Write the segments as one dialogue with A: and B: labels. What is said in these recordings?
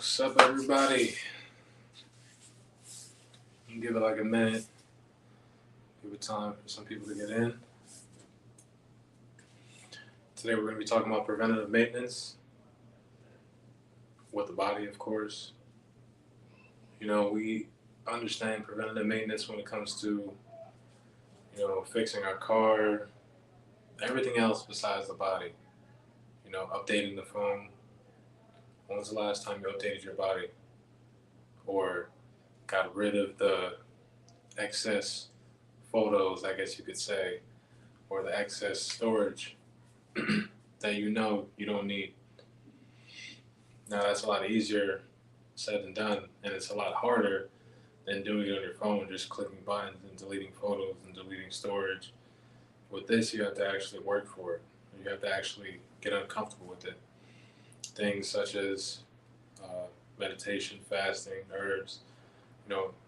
A: What's up, everybody? Give it like a minute. Give it time for some people to get in. Today, we're going to be talking about preventative maintenance with the body, of course. We understand preventative maintenance when it comes to, fixing our car, everything else besides the body. Updating the phone. When was the last time you updated your body? Or got rid of the excess photos, I guess you could say, or the excess storage that you don't need. Now, that's a lot easier said than done, and it's a lot harder than doing it on your phone, just clicking buttons and deleting photos and deleting storage. With this, you have to actually work for it. You have to actually get uncomfortable with it. Things such as meditation, fasting, herbs,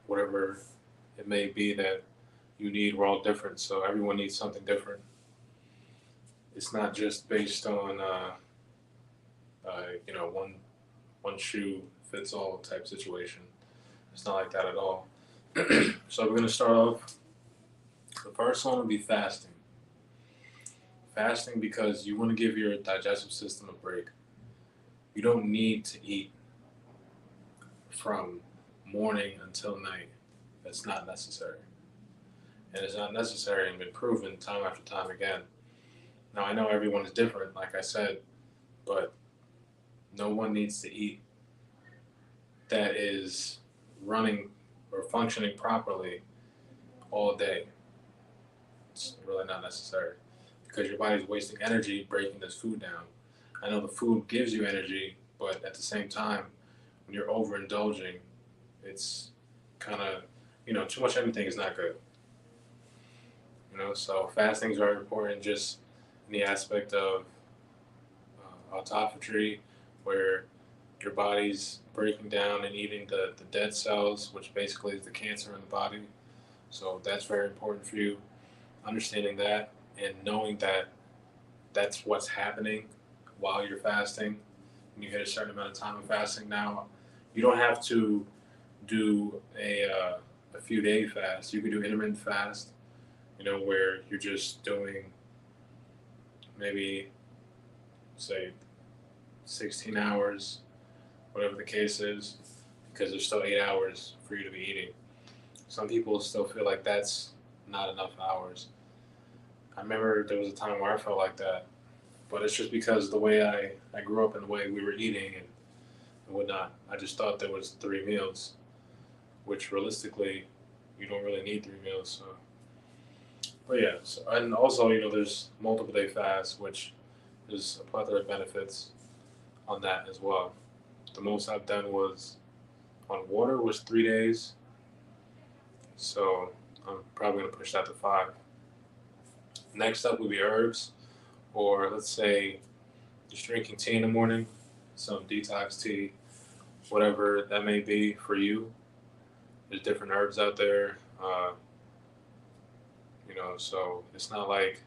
A: whatever it may be that you need, we're all different, so everyone needs something different. It's not just based on one shoe fits all type situation. It's not like that at all. So we're gonna start off. The first one will be fasting. Fasting because you want to give your digestive system a break. You don't need to eat from morning until night. That's not necessary. And it's not necessary and been proven time after time again. Now, I know everyone is different, like I said, but no one needs to eat that is running or functioning properly all day. It's really not necessary because your body's wasting energy breaking this food down. I know the food gives you energy, but at the same time, when you're overindulging, it's kind of, too much anything is not good. So fasting is very important just in the aspect of autophagy, where your body's breaking down and eating the dead cells, which basically is the cancer in the body. So that's very important for you, understanding that and knowing that that's what's happening while you're fasting. When you hit a certain amount of time of fasting, now you don't have to do a few day fast. You can do intermittent fast, where you're just doing maybe, say, 16 hours, whatever the case is, because there's still 8 hours for you to be eating. Some people still feel like that's not enough hours. I remember there was a time where I felt like that, but it's just because the way I grew up and the way we were eating and whatnot. I just thought there was 3 meals, which realistically, you don't really need 3 meals. So. But yeah, and also, there's multiple day fasts, which there's a plethora of benefits on that as well. The most I've done was on water was 3 days. So I'm probably going to push that to 5. Next up would be herbs, or let's say just drinking tea in the morning, some detox tea, whatever that may be for you. There's different herbs out there, so it's not like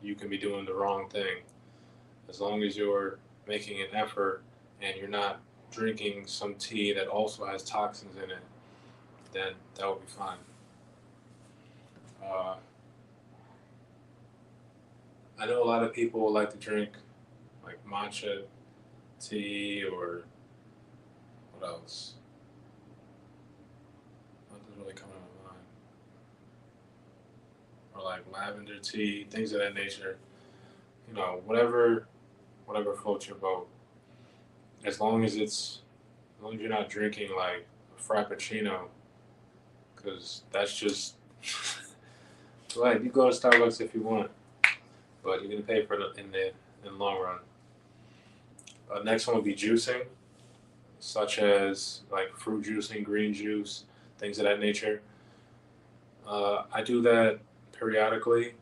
A: you can be doing the wrong thing. As long as you're making an effort and you're not drinking some tea that also has toxins in it, then that will be fine. I know a lot of people like to drink like matcha tea or what else? Nothing's really coming to mind. Or like lavender tea, things of that nature. Whatever floats your boat. As long as you're not drinking like a frappuccino, because that's just like you go to Starbucks if you want, but you're gonna pay for it in the long run. Next one would be juicing, such as like fruit juicing, green juice, things of that nature. I do that periodically.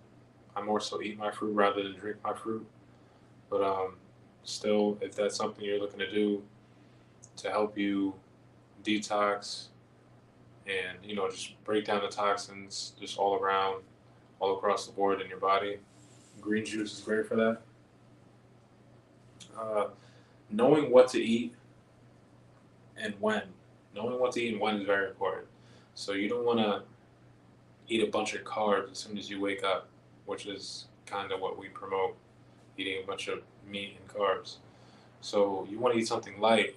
A: I more so eat my fruit rather than drink my fruit. But still, if that's something you're looking to do to help you detox and just break down the toxins just all around, all across the board in your body, green juice is great for that. Knowing what to eat and when. Knowing what to eat and when is very important. So you don't want to eat a bunch of carbs as soon as you wake up, which is kind of what we promote, eating a bunch of meat and carbs. So you want to eat something light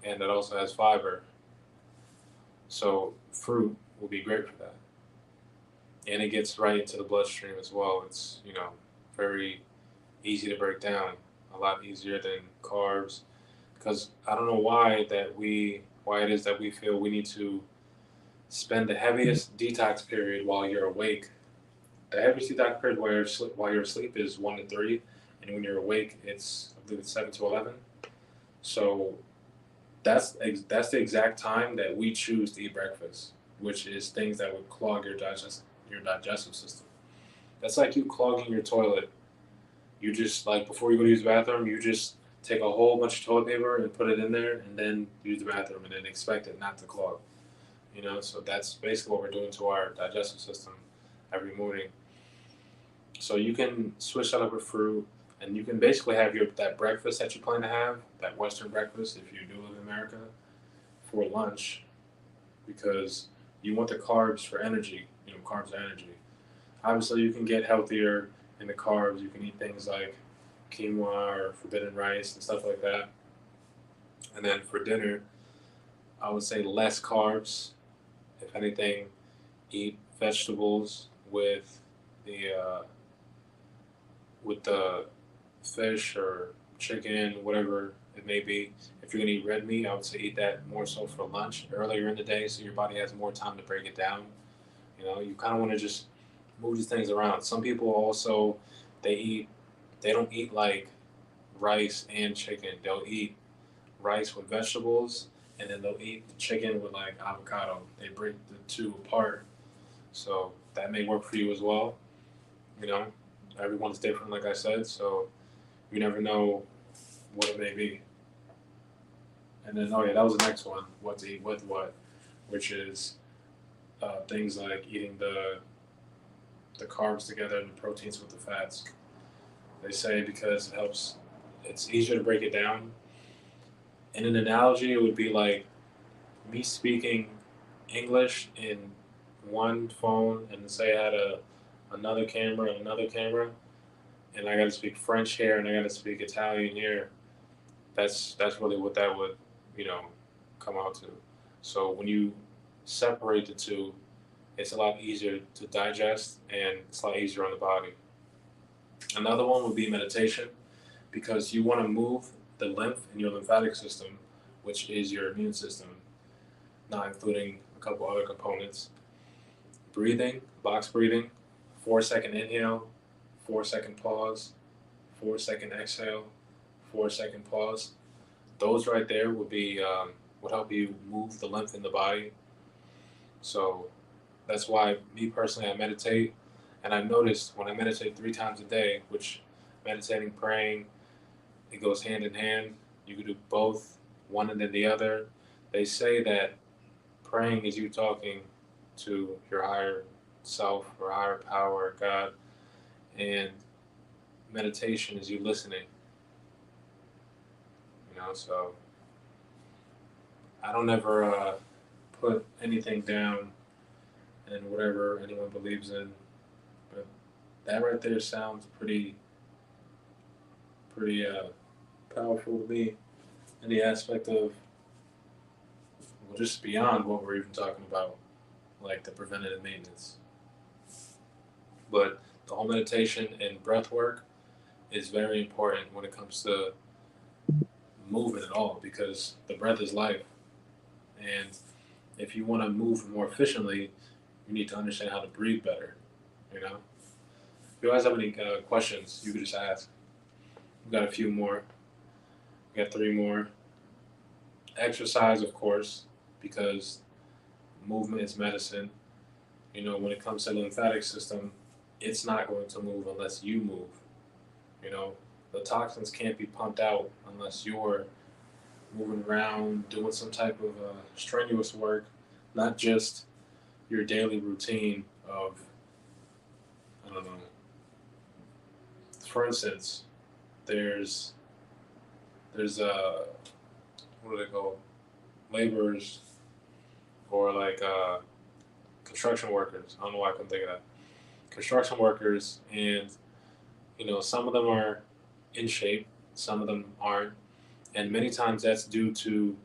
A: and that also has fiber. So fruit will be great for that. And it gets right into the bloodstream as well. It's, very easy to break down, a lot easier than carbs. Because I don't know why it is that we feel we need to spend the heaviest detox period while you're awake. The heaviest detox period while you're asleep is 1 to 3, and when you're awake, I believe it's 7 to 11. So that's the exact time that we choose to eat breakfast, which is things that would clog your digestive system. That's like you clogging your toilet. You just like before you go to use the bathroom, you just take a whole bunch of toilet paper and put it in there, and then use the bathroom, and then expect it not to clog. So that's basically what we're doing to our digestive system every morning. So you can switch that up with fruit, and you can basically have that breakfast that you plan to have, that Western breakfast, if you do live in America, for lunch, because you want the carbs for energy. Carbs are energy. Obviously, you can get healthier in the carbs. You can eat things like quinoa or forbidden rice and stuff like that. And then for dinner, I would say less carbs. If anything, eat vegetables the uh, with the fish or chicken, whatever it may be. If you're gonna eat red meat, I would say eat that more so for lunch earlier in the day, so your body has more time to break it down. You kind of want to just move these things around. Some people also they eat they don't eat like rice and chicken. They'll eat rice with vegetables, and then they'll eat the chicken with like avocado. They break the two apart, so that may work for you as well. You know, everyone's different, like I said, so you never know what it may be. And then, oh yeah, that was the next one. What to eat with what, which is things like eating the carbs together and the proteins with the fats. They say because it helps. It's easier to break it down. In an analogy, it would be like me speaking English in one phone, and say I had another camera and another camera, and I got to speak French here and I got to speak Italian here. That's really what that would you know come out to. So when you separate the two, it's a lot easier to digest and it's a lot easier on the body. Another one would be meditation, because you want to move the lymph in your lymphatic system, which is your immune system, not including a couple other components. Breathing, box breathing, 4 second inhale, 4 second pause, 4 second exhale, 4 second pause. Those right there would help you move the lymph in the body. So that's why me personally I meditate, and I've noticed when I meditate 3 times a day, which meditating, praying, it goes hand in hand. You can do both, one and then the other. They say that praying is you talking to your higher self or higher power or God, and meditation is you listening. So I don't ever put anything down in whatever anyone believes in, but that right there sounds pretty powerful to me in the aspect of, well, just beyond what we're even talking about, like the preventative maintenance. But the whole meditation and breath work is very important when it comes to moving at all, because the breath is life. And if you want to move more efficiently, you need to understand how to breathe better. If you guys have any questions, you could just ask. We've got a few more. We got 3 more. Exercise, of course, because movement is medicine. When it comes to the lymphatic system, it's not going to move unless you move. You know, the toxins can't be pumped out unless you're moving around, doing some type of strenuous work, not just your daily routine of, I don't know. For instance, there's what are they called? Laborers or like construction workers. I don't know why I couldn't think of that. Construction workers, and some of them are in shape, some of them aren't, and many times that's due to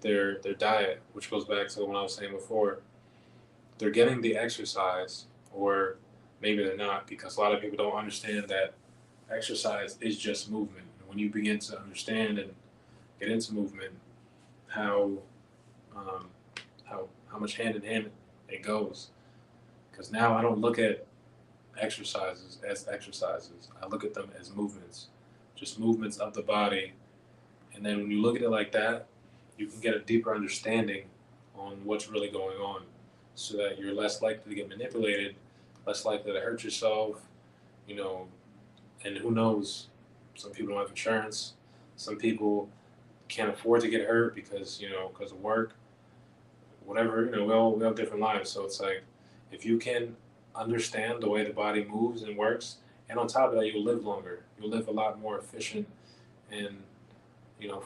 A: their diet, which goes back to what I was saying before. They're getting the exercise, or maybe they're not, because a lot of people don't understand that exercise is just movement. And when you begin to understand and get into movement, how um, how much hand in hand it goes. Because now I don't look at exercises as exercises. I look at them as movements, just movements of the body. And then when you look at it like that, you can get a deeper understanding on what's really going on, so that you're less likely to get manipulated, less likely to hurt yourself, you know, and who knows, some people don't have insurance, some people can't afford to get hurt because of work, whatever, we have different lives. So it's like, if you can understand the way the body moves and works, and on top of that, you'll live longer. You'll live a lot more efficient and,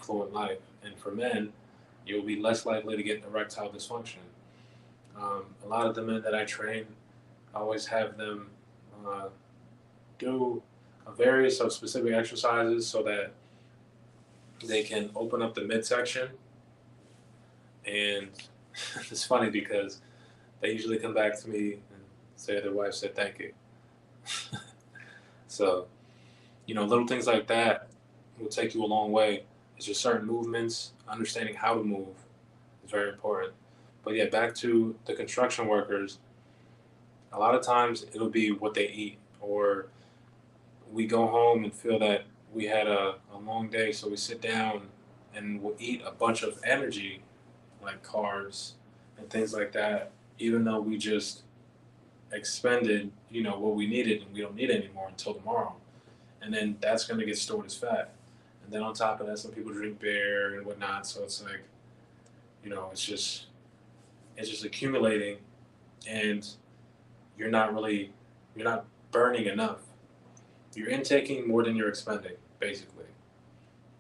A: fluent life. And for men, you'll be less likely to get erectile dysfunction. A lot of the men that I train, I always have them uh, do a various of specific exercises so that they can open up the midsection. And it's funny because they usually come back to me and say their wife said thank you. So, little things like that will take you a long way. It's just certain movements, understanding how to move is very important. But yeah, back to the construction workers, a lot of times it'll be what they eat, or we go home and feel that we had a long day, so we sit down and we'll eat a bunch of energy, like carbs and things like that, even though we just expended, what we needed, and we don't need it anymore until tomorrow. And then that's going to get stored as fat. And then on top of that, some people drink beer and whatnot. So it's like, it's just accumulating, and you're not really, you're not burning enough. You're intaking more than you're expending, basically.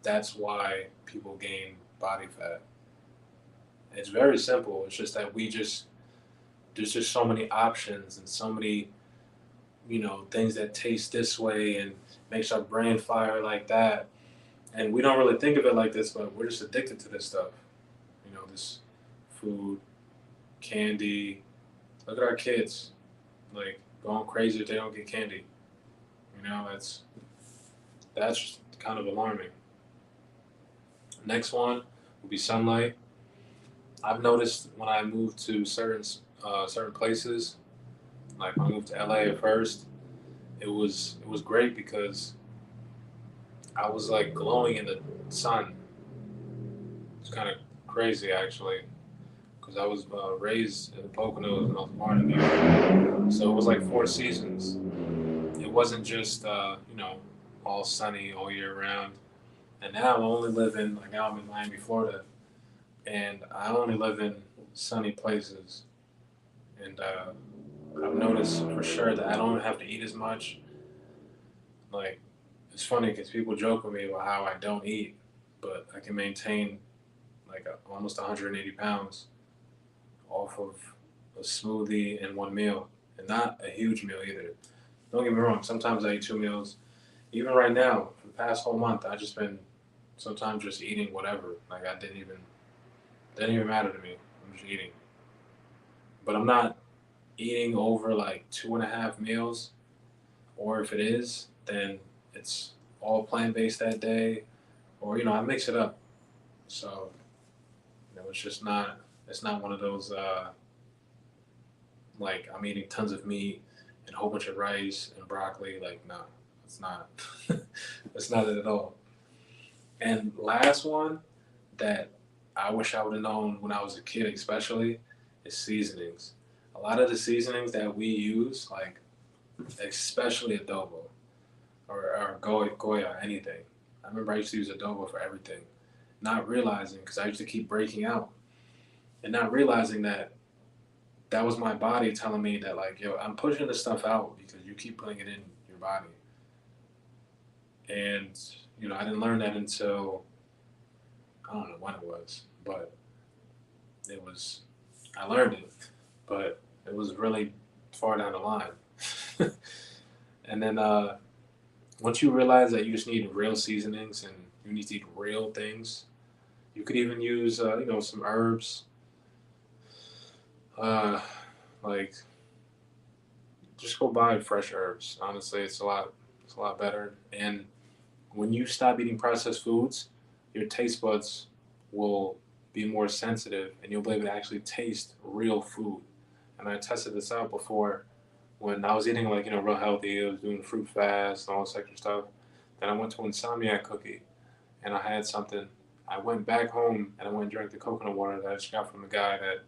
A: That's why people gain body fat. It's very simple. It's just that there's just so many options and so many, things that taste this way and makes our brain fire like that. And we don't really think of it like this, but we're just addicted to this stuff. This food, candy. Look at our kids, like going crazy if they don't get candy. That's kind of alarming. Next one will be sunlight. I've noticed when I move to certain places, like when I moved to LA at first, it was great because I was like glowing in the sun. It's kind of crazy actually, because I was raised in the Poconos and I was born in New York, so it was like four seasons. It wasn't just all sunny all year round. And now I'm in Miami, Florida, and I only live in sunny places. And I've noticed for sure that I don't have to eat as much. Like, it's funny because people joke with me about how I don't eat, but I can maintain like almost 180 pounds off of a smoothie and one meal, and not a huge meal either. Don't get me wrong. Sometimes I eat two meals. Even right now, for the past whole month, I just been sometimes just eating whatever. Like I didn't even matter to me. I'm just eating, but I'm not eating over like 2.5 meals. Or if it is, then it's all plant based that day. Or I mix it up. So it's just not. It's not one of those like I'm eating tons of meat and a whole bunch of rice and broccoli. Like no, it's not. It's not it at all. And last one that I wish I would have known when I was a kid, especially, is seasonings. A lot of the seasonings that we use, like especially adobo or Goya, anything. I remember I used to use adobo for everything, not realizing because I used to keep breaking out and not realizing that that was my body telling me that like, yo, I'm pushing this stuff out because you keep putting it in your body. And I didn't learn that until I don't know when it was, but it was, I learned it, but it was really far down the line. And then once you realize that you just need real seasonings and you need to eat real things, you could even use, some herbs, uh, like just go buy fresh herbs. Honestly, it's a lot better. And when you stop eating processed foods, your taste buds will be more sensitive, and you'll be able to actually taste real food. And I tested this out before when I was eating like real healthy. I was doing fruit fast and all this extra stuff. Then I went to Insomniac Cookie, and I had something. I went back home and I went and drank the coconut water that I just got from the guy that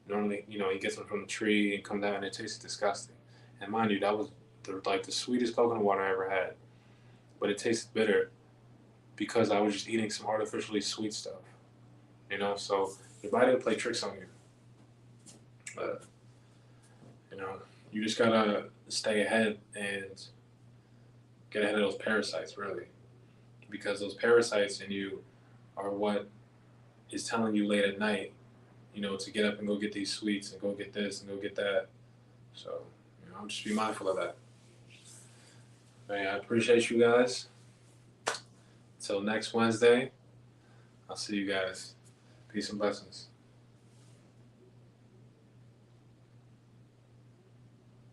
A: normally, he gets them from the tree and comes out and it tastes disgusting. And mind you, that was the sweetest coconut water I ever had, but it tasted bitter because I was just eating some artificially sweet stuff. So your body will play tricks on you. But you know, you just gotta stay ahead and get ahead of those parasites, really, because those parasites in you are what is telling you late at night, to get up and go get these sweets and go get this and go get that. So, just be mindful of that. Man, I appreciate you guys. Until next Wednesday, I'll see you guys. Peace and blessings.